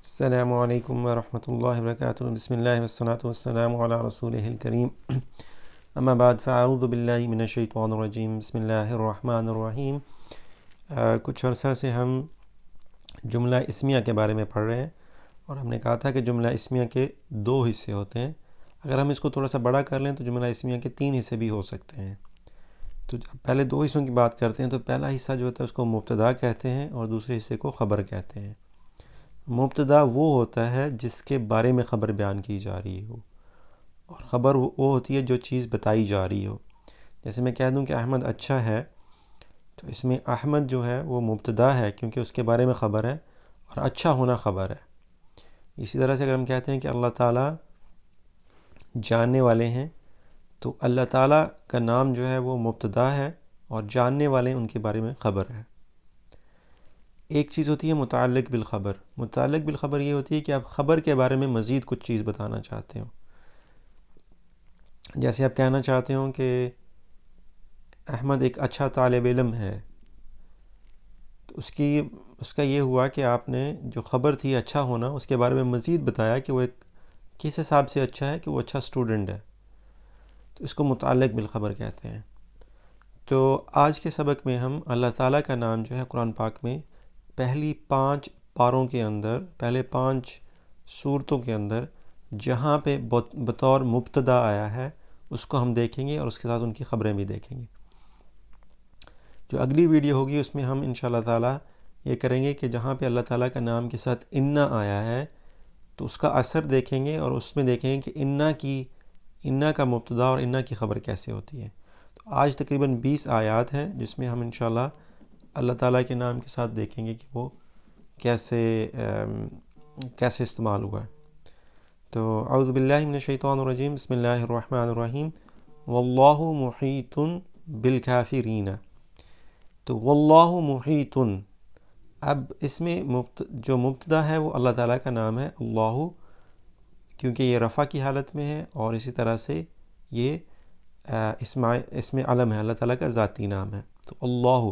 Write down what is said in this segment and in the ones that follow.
السلام علیکم ورحمۃ اللہ وبرکاتہ۔ بسم اللہ والصلاۃ والسلام علی رسولہ الکریم، اما بعد فاعوذ باللہ من الشیطان الرجیم، بسم اللہ الرحمن الرحیم۔ کچھ عرصہ سے ہم جملہ اسمیہ کے بارے میں پڑھ رہے ہیں، اور ہم نے کہا تھا کہ جملہ اسمیہ کے دو حصے ہوتے ہیں۔ اگر ہم اس کو تھوڑا سا بڑا کر لیں تو جملہ اسمیہ کے تین حصے بھی ہو سکتے ہیں۔ تو جب پہلے دو حصوں کی بات کرتے ہیں تو پہلا حصہ جو ہوتا ہے اس کو مبتدا کہتے ہیں، اور دوسرے حصے کو خبر کہتے ہیں۔ مبتدا وہ ہوتا ہے جس کے بارے میں خبر بیان کی جا رہی ہو، اور خبر وہ ہوتی ہے جو چیز بتائی جا رہی ہو۔ جیسے میں کہہ دوں کہ احمد اچھا ہے، تو اس میں احمد جو ہے وہ مبتدا ہے کیونکہ اس کے بارے میں خبر ہے، اور اچھا ہونا خبر ہے۔ اسی طرح سے اگر ہم کہتے ہیں کہ اللہ تعالیٰ جاننے والے ہیں، تو اللہ تعالیٰ کا نام جو ہے وہ مبتدا ہے، اور جاننے والے ان کے بارے میں خبر ہے۔ ایک چیز ہوتی ہے متعلق بالخبر۔ متعلق بالخبر یہ ہوتی ہے کہ آپ خبر کے بارے میں مزید کچھ چیز بتانا چاہتے ہو۔ جیسے آپ کہنا چاہتے ہو کہ احمد ایک اچھا طالب علم ہے، تو اس کا یہ ہوا کہ آپ نے جو خبر تھی اچھا ہونا، اس کے بارے میں مزید بتایا کہ وہ ایک کس حساب سے اچھا ہے، کہ وہ اچھا اسٹوڈنٹ ہے، تو اس کو متعلق بالخبر کہتے ہیں۔ تو آج کے سبق میں ہم اللہ تعالیٰ کا نام جو ہے قرآن پاک میں پہلی 5 پاروں کے اندر، پہلے 5 صورتوں کے اندر جہاں پہ بطور مبتدا آیا ہے اس کو ہم دیکھیں گے، اور اس کے ساتھ ان کی خبریں بھی دیکھیں گے۔ جو اگلی ویڈیو ہوگی اس میں ہم انشاءاللہ تعالیٰ یہ کریں گے کہ جہاں پہ اللہ تعالیٰ کا نام کے ساتھ انا آیا ہے تو اس کا اثر دیکھیں گے، اور اس میں دیکھیں گے کہ انا کا مبتدا اور انا کی خبر کیسے ہوتی ہے۔ تو آج تقریباً 20 آیات ہیں جس میں ہم انشاءاللہ اللہ تعالیٰ کے نام کے ساتھ دیکھیں گے کہ وہ کیسے استعمال ہوا ہے۔ تو اعوذ باللہ من الشیطان الرجیم، بسم اللہ الرحمن الرحیم۔ واللہ محیط بالکافرین۔ تو واللہ محیط، اب اس میں جو مبتدا ہے وہ اللہ تعالیٰ کا نام ہے اللہ، کیونکہ یہ رفع کی حالت میں ہے، اور اسی طرح سے یہ اسم علم ہے، اللہ تعالیٰ کا ذاتی نام ہے۔ تو اللہ،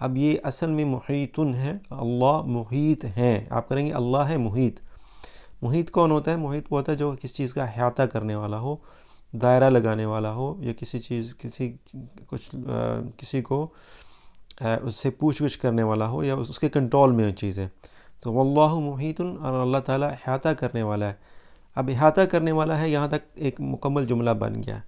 اب یہ اصل میں محیطن ہے، اللہ محیط ہیں۔ آپ کریں گے اللہ ہے محیط۔ محیط کون ہوتا ہے؟ محیط وہ ہوتا ہے جو کسی چیز کا احاطہ کرنے والا ہو، دائرہ لگانے والا ہو، یا کسی کو اس سے پوچھ گچھ کرنے والا ہو، یا اس کے کنٹرول میں چیزیں۔ تو واللہ محیط، اور اللہ تعالیٰ احاطہ کرنے والا ہے۔ اب احاطہ کرنے والا ہے، یہاں تک ایک مکمل جملہ بن گیا،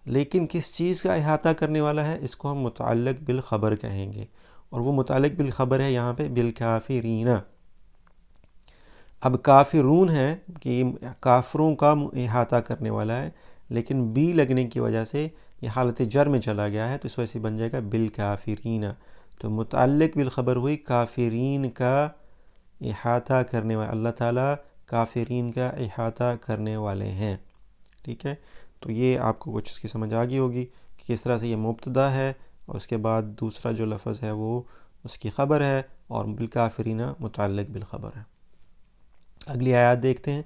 لیکن کس چیز کا احاطہ کرنے والا ہے اس کو ہم متعلق بالخبر کہیں گے، اور وہ متعلق بالخبر ہے یہاں پہ بالکافرین۔ اب کافرون ہے کہ کافروں کا احاطہ کرنے والا ہے، لیکن بی لگنے کی وجہ سے یہ حالت جر میں چلا گیا ہے، تو اس وجہ سے بن جائے گا بالکافرین۔ تو متعلق بالخبر ہوئی کافرین کا احاطہ کرنے والا، اللہ تعالیٰ کافرین کا احاطہ کرنے والے ہیں۔ ٹھیک ہے، تو یہ آپ کو کچھ اس کی سمجھ آ گئی ہوگی کہ کس طرح سے یہ مبتدا ہے، اور اس کے بعد دوسرا جو لفظ ہے وہ اس کی خبر ہے، اور بالکافرین متعلق بالخبر ہے۔ اگلی آیات دیکھتے ہیں۔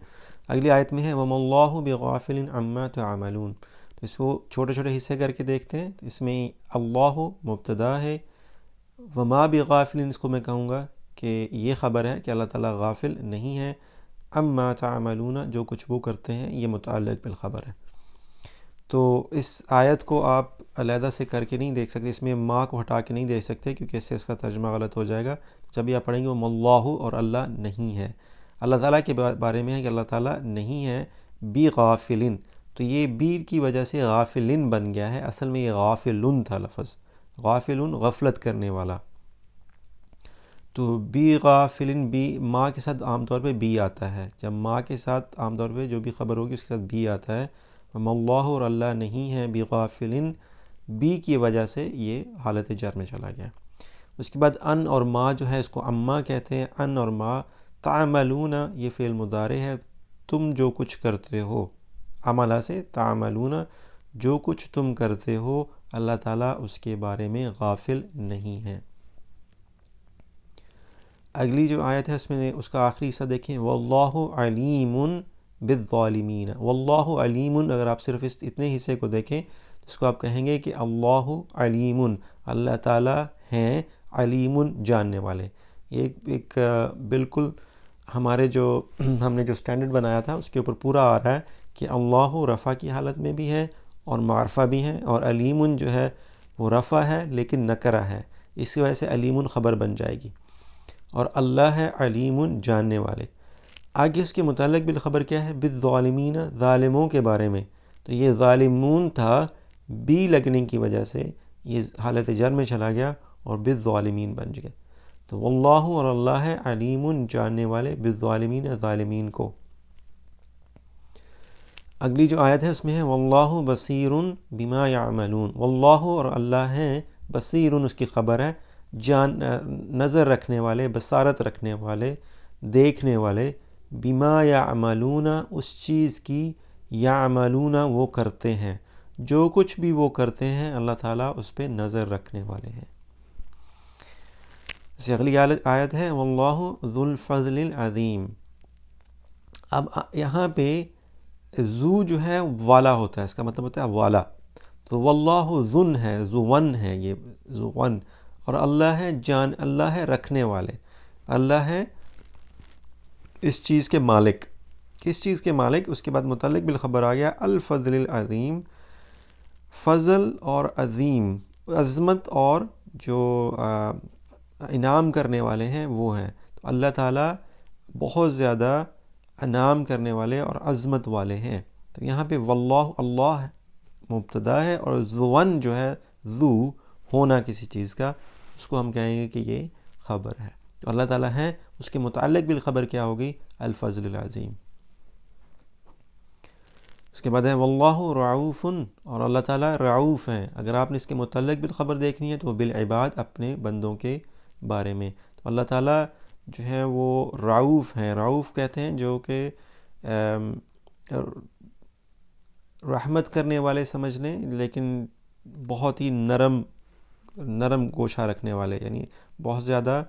اگلی آیت میں ہے وَمَا اللَّهُ بِغَافِلٍ عَمَّا تَعْمَلُونَ۔ تو اس کو چھوٹے چھوٹے حصے کر کے دیکھتے ہیں۔ تو اس میں اللہ مبتدا ہے، وما بغافل، اس کو میں کہوں گا کہ یہ خبر ہے کہ اللہ تعالیٰ غافل نہیں ہے، عما تعملون، جو کچھ وہ کرتے ہیں، یہ متعلق بالخبر ہے۔ تو اس آیت کو آپ علیحدہ سے کر کے نہیں دیکھ سکتے، اس میں ما کو ہٹا کے نہیں دیکھ سکتے، کیونکہ اس سے اس کا ترجمہ غلط ہو جائے گا۔ جب یہ آپ پڑھیں گے وہ اللہ، اور اللہ نہیں ہے، اللہ تعالیٰ کے بارے میں ہے کہ اللہ تعالیٰ نہیں ہے بی غافلن، تو یہ بی کی وجہ سے غافلن بن گیا ہے، اصل میں یہ غافلن تھا لفظ، غافلن غفلت کرنے والا۔ تو بی غافلن، بی ما کے ساتھ عام طور پہ بی آتا ہے، جب ما کے ساتھ عام طور پہ جو بھی خبر ہوگی اس کے ساتھ بی آتا ہے۔ اللہ، اور اللہ نہیں ہے بغافلن، بی کی وجہ سے یہ حالت جر میں چلا گیا۔ اس کے بعد ان اور ما جو ہے اس کو اما کہتے ہیں، ان اور ما۔ تعملون، یہ فعل مضارع ہے، تم جو کچھ کرتے ہو، عملہ سے تعملون، جو کچھ تم کرتے ہو، اللہ تعالیٰ اس کے بارے میں غافل نہیں ہے۔ اگلی جو آیت ہے اس میں اس کا آخری حصہ دیکھیں، واللہ علیم بالظالمین۔ واللہ علیم، اگر آپ صرف اتنے حصے کو دیکھیں تو اس کو آپ کہیں گے کہ اللہ علیم، اللہ تعالیٰ ہیں علیم، جاننے والے۔ یہ ایک بالکل ہمارے جو ہم نے جو سٹینڈرڈ بنایا تھا اس کے اوپر پورا آ رہا ہے کہ اللہ رفع کی حالت میں بھی ہے اور معرفہ بھی ہے، اور علیم جو ہے وہ رفع ہے لیکن نکرہ ہے، اس کی وجہ سے علیم خبر بن جائے گی، اور اللہ ہے علیم جاننے والے۔ آگے اس کے متعلق بالخبر کیا ہے؟ بالظالمین، ظالموں کے بارے میں، تو یہ ظالمون تھا، بی لگنے کی وجہ سے یہ حالت جر میں چلا گیا اور بالظالمین بن گئے۔ تو واللہ، اور اللہ ہے، علیم جاننے والے، بالظالمین ظالمین کو۔ اگلی جو آیت ہے اس میں ہے واللہ بصیر بما یعملون، واللہ اور اللہ ہیں، بصیر اس کی خبر ہے، نظر رکھنے والے، بصارت رکھنے والے، دیکھنے والے، بما یعملون اس چیز کی، یعملون وہ کرتے ہیں، جو کچھ بھی وہ کرتے ہیں اللہ تعالیٰ اس پہ نظر رکھنے والے ہیں۔ سے اگلی آیت ہے واللہ ذو الفضل العظیم۔ اب یہاں پہ ذو جو ہے والا ہوتا ہے، اس کا مطلب ہوتا ہے والا، تو واللہ ذن ہے، ذون ہے، یہ ذون، اور اللہ ہے اللہ ہے رکھنے والے، اللہ ہے اس چیز کے مالک۔ کس چیز کے مالک؟ اس کے بعد متعلق بالخبر آ گیا الفضل العظیم، فضل اور عظیم، عظمت اور جو انعام کرنے والے ہیں وہ ہیں، تو اللہ تعالیٰ بہت زیادہ انعام کرنے والے اور عظمت والے ہیں۔ تو یہاں پہ واللہ، اللہ مبتدا ہے، اور ذون جو ہے ذو ہونا کسی چیز کا، اس کو ہم کہیں گے کہ یہ خبر ہے، تو اللہ تعالیٰ ہے، اس کے متعلق بالخبر کیا ہوگی؟ الفضل العظیم۔ اس کے بعد ہے واللہ رعوف، اور اللہ تعالیٰ رعوف ہیں۔ اگر آپ نے اس کے متعلق بالخبر دیکھنی ہے تو وہ بالعباد، اپنے بندوں کے بارے میں، تو اللہ تعالیٰ جو ہے وہ رعوف ہیں۔ رعوف کہتے ہیں جو کہ رحمت کرنے والے سمجھ لیں، لیکن بہت ہی نرم گوشہ رکھنے والے، یعنی بہت زیادہ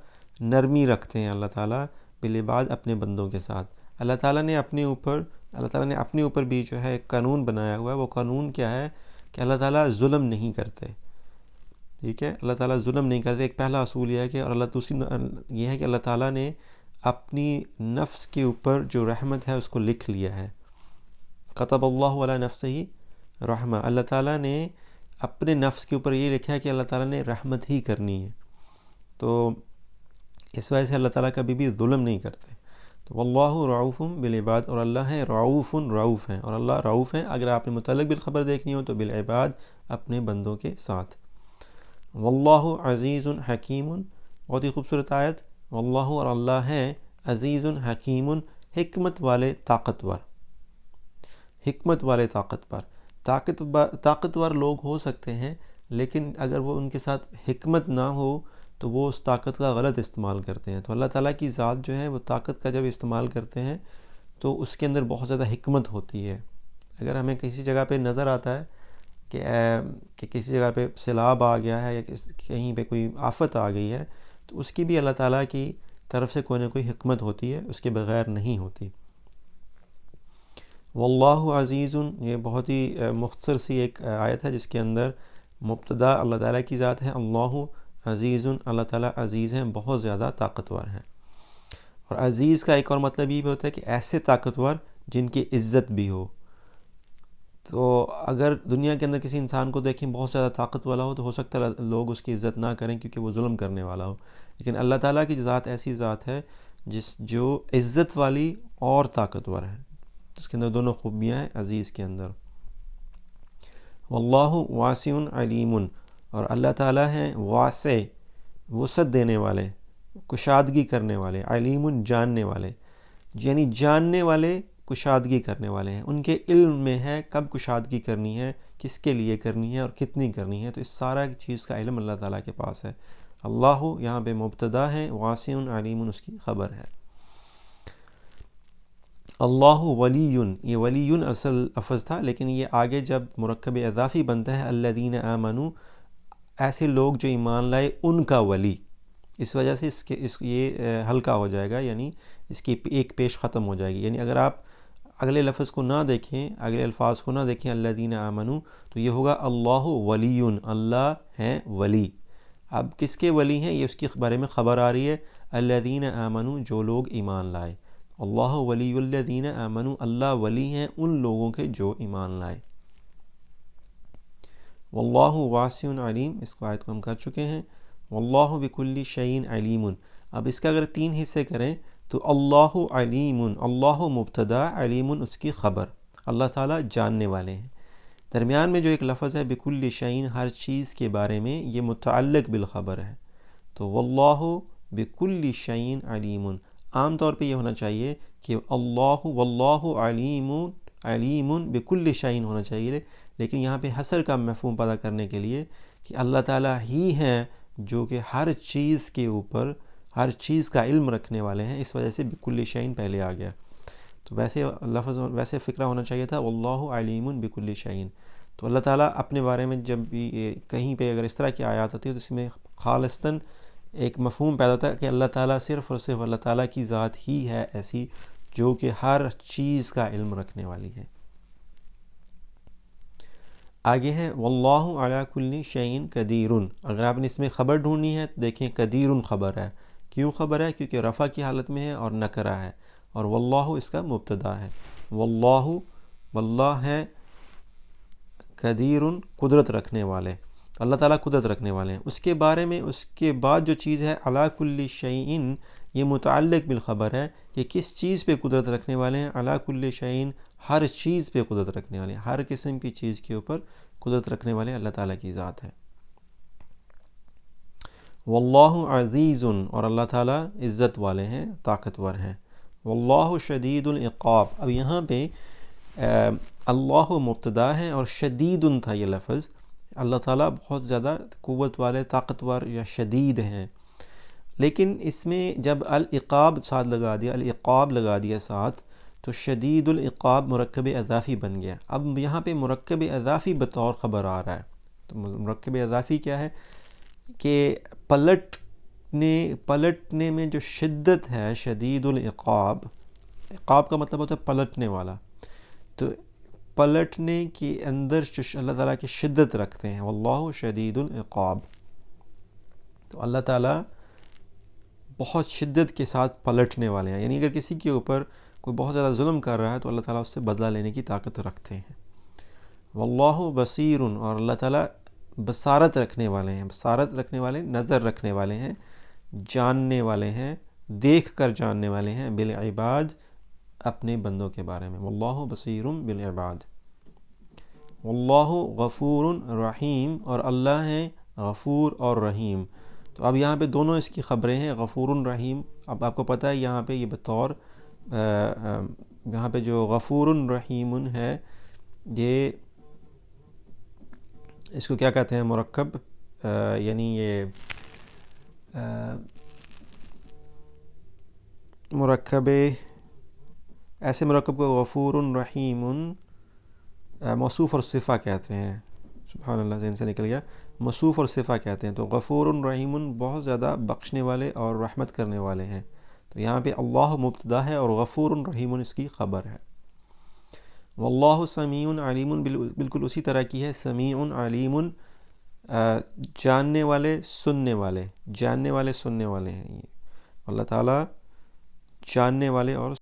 نرمی رکھتے ہیں اللہ تعالیٰ بالعباد اپنے بندوں کے ساتھ۔ اللہ تعالیٰ نے اپنے اوپر بھی جو ہے ایک قانون بنایا ہوا ہے، وہ قانون کیا ہے کہ اللہ تعالیٰ ظلم نہیں کرتے، ٹھیک ہے، اللہ تعالیٰ ظلم نہیں کرتے، ایک پہلا اصول یہ ہے کہ، اور دوسری یہ ہے کہ اللہ تعالیٰ نے اپنی نفس کے اوپر جو رحمت ہے اس کو لکھ لیا ہے، کتب اللہ علی نفسہ رحمہ، اللہ تعالیٰ نے اپنے نفس کے اوپر یہ لکھا ہے کہ اللہ تعالیٰ نے رحمت ہی کرنی ہے، تو اس وجہ سے اللہ تعالیٰ کبھی بھی ظلم نہیں کرتے۔ تو واللہ رعوف بالعباد، اور اللہ ہے رعوف ہیں، اور اللہ رعوف ہیں۔ اگر آپ نے متعلق بالخبر دیکھنی ہو تو بالعباد، اپنے بندوں کے ساتھ۔ واللہ عزیز حکیم، بہت ہی خوبصورت آیت، واللہ اور اللہ ہے عزیز حکیم، حکمت والے، طاقتور، حکمت والے، طاقتور لوگ ہو سکتے ہیں، لیکن اگر وہ ان کے ساتھ حکمت نہ ہو تو وہ اس طاقت کا غلط استعمال کرتے ہیں۔ تو اللہ تعالیٰ کی ذات جو ہے وہ طاقت کا جب استعمال کرتے ہیں تو اس کے اندر بہت زیادہ حکمت ہوتی ہے۔ اگر ہمیں کسی جگہ پہ نظر آتا ہے کہ کسی جگہ پہ سیلاب آ گیا ہے یا کہیں پہ کوئی آفت آ گئی ہے، تو اس کی بھی اللہ تعالیٰ کی طرف سے کوئی نہ کوئی حکمت ہوتی ہے، اس کے بغیر نہیں ہوتی۔ واللہ عزیز، یہ بہت ہی مختصر سی ایک آیت ہے جس کے اندر مبتدا اللہ تعالیٰ کی ذات ہے، اللہ عزیز، اللہ تعالیٰ عزیز ہیں، بہت زیادہ طاقتور ہیں۔ اور عزیز کا ایک اور مطلب یہ بھی ہوتا ہے کہ ایسے طاقتور جن کی عزت بھی ہو۔ تو اگر دنیا کے اندر کسی انسان کو دیکھیں بہت زیادہ طاقت والا ہو تو ہو سکتا ہے لوگ اس کی عزت نہ کریں کیونکہ وہ ظلم کرنے والا ہو، لیکن اللہ تعالیٰ کی ذات ایسی ذات ہے جو عزت والی اور طاقتور ہے، اس کے اندر دونوں خوبیاں ہیں عزیز کے اندر۔ واللہ واسع علیم، اور اللہ تعالیٰ ہیں واسع، وسعت دینے والے، کشادگی کرنے والے، علیم جاننے والے، یعنی جاننے والے، کشادگی کرنے والے ہیں، ان کے علم میں ہے کب کشادگی کرنی ہے، کس کے لیے کرنی ہے اور کتنی کرنی ہے، تو اس سارا چیز کا علم اللہ تعالیٰ کے پاس ہے۔ اللہ یہاں پہ مبتدا ہے، واسع علیم اس کی خبر ہے۔ اللہ ولی، یہ ولی اصل لفظ تھا، لیکن یہ آگے جب مرکب اضافی بنتا ہے الذین آمنوا، ایسے لوگ جو ایمان لائے، ان کا ولی، اس وجہ سے یہ ہلکا ہو جائے گا، یعنی اس کی ایک پیش ختم ہو جائے گی، یعنی اگر آپ اگلے لفظ کو نہ دیکھیں، اگلے الفاظ کو نہ دیکھیں الذین آمنوا، تو یہ ہوگا اللہ ولی، اللہ ہیں ولی۔ اب کس کے ولی ہیں یہ اس کے بارے میں خبر آ رہی ہے، الذین آمنوا جو لوگ ایمان لائے، اللہ ولی الذین آمنوا، اللہ ولی ہیں ان لوگوں کے جو ایمان لائے۔ واللہ واسع علیم، اس کو آیت کو ہم کر چکے ہیں۔ واللہ بکل شیء علیم، اب اس کا اگر 3 حصے کریں تو اللہ علیم، اللہ مبتدا، علیم اس کی خبر، اللہ تعالیٰ جاننے والے ہیں۔ درمیان میں جو ایک لفظ ہے بکل شیء، ہر چیز کے بارے میں، یہ متعلق بالخبر ہے، تو واللہ بکل شیء علیم، عام طور پہ یہ ہونا چاہیے کہ اللہ واللہ علیم بکل شیء ہونا چاہیے، لیکن یہاں پہ حصر کا مفہوم پیدا کرنے کے لیے کہ اللہ تعالیٰ ہی ہیں جو کہ ہر چیز کے اوپر، ہر چیز کا علم رکھنے والے ہیں، اس وجہ سے بکل شیء پہلے آ گیا۔ تو ویسے فکرہ ہونا چاہیے تھا واللہ علیم بکل شیء۔ تو اللہ تعالیٰ اپنے بارے میں جب بھی کہیں پہ اگر اس طرح کی آیات آتی ہے تو اس میں خالصتاً ایک مفہوم پیدا ہوتا ہے کہ اللہ تعالیٰ صرف اور صرف اللہ تعالیٰ کی ذات ہی ہے ایسی جو کہ ہر چیز کا علم رکھنے والی ہے۔ آگے ہے واللہ علی کل شیء قدیر، اگر آپ نے اس میں خبر ڈھونڈنی ہے تو دیکھیں قدیر خبر ہے، کیوں خبر ہے؟ کیونکہ رفع کی حالت میں ہے اور نکرہ ہے، اور واللہ اس کا مبتدا ہے۔ واللہ ہے قدیر، قدرت رکھنے والے، اللہ تعالیٰ قدرت رکھنے والے ہیں۔ اس کے بارے میں اس کے بعد جو چیز ہے علی کل شیء، یہ متعلق بالخبر ہے کہ کس چیز پہ قدرت رکھنے والے ہیں۔ علی کل شیء، ہر چیز پہ قدرت رکھنے والے ہیں، ہر قسم کی چیز کے اوپر قدرت رکھنے والے اللہ تعالیٰ کی ذات ہے۔ واللہ عزیز، اور اللہ تعالیٰ عزت والے ہیں، طاقتور ہیں۔ واللہ شدید العقاب، اب یہاں پہ اللہ مبتدا ہے اور شدید تھا یہ لفظ، اللہ تعالیٰ بہت زیادہ قوت والے، طاقتور یا شدید ہیں، لیکن اس میں جب العقاب ساتھ لگا دیا، العقاب لگا دیا ساتھ، تو شدید العقاب مرکب اضافی بن گیا۔ اب یہاں پہ مرکب اضافی بطور خبر آ رہا ہے، تو مرکب اضافی کیا ہے کہ پلٹنے میں جو شدت ہے، شدید العقاب، عقاب کا مطلب ہوتا ہے پلٹنے والا، تو پلٹنے کے اندر جو اللہ تعالیٰ کی شدت رکھتے ہیں، واللہ شدید العقاب، تو اللہ تعالیٰ بہت شدت کے ساتھ پلٹنے والے ہیں، یعنی اگر کسی کے اوپر کوئی بہت زیادہ ظلم کر رہا ہے تو اللہ تعالیٰ اس سے بدلہ لینے کی طاقت رکھتے ہیں۔ واللہ بصیر، اور اللہ تعالیٰ بصارت رکھنے والے ہیں، بصارت رکھنے والے، نظر رکھنے والے ہیں، جاننے والے ہیں، دیکھ کر جاننے والے ہیں، بالعباد، اپنے بندوں کے بارے میں۔ واللہ بصیر بالعباد۔ واللہ غفور رحیم، اور اللہ ہیں غفور اور رحیم۔ تو اب یہاں پہ دونوں اس کی خبریں ہیں، غفور رحیم۔ اب آپ کو پتہ ہے یہاں پہ یہ بطور یہاں پہ جو غفور رحیم ہے، یہ اس کو کیا کہتے ہیں، مرکب، یعنی یہ مرکب، ایسے مرکب کو غفور رحیم موصوف اور صفہ کہتے ہیں، سبحان اللہ ذہن سے نکل گیا، موصوف اور صفہ کہتے ہیں۔ تو غفور رحیم بہت زیادہ بخشنے والے اور رحمت کرنے والے ہیں، تو یہاں پہ اللہ مبتدا ہے اور غفور رحیم اس کی خبر ہے۔ واللہ سمیع علیم، بالکل اسی طرح کی ہے، سمیع علیم، جاننے والے سننے والے، جاننے والے سننے والے ہیں، یہ اللہ تعالیٰ جاننے والے اور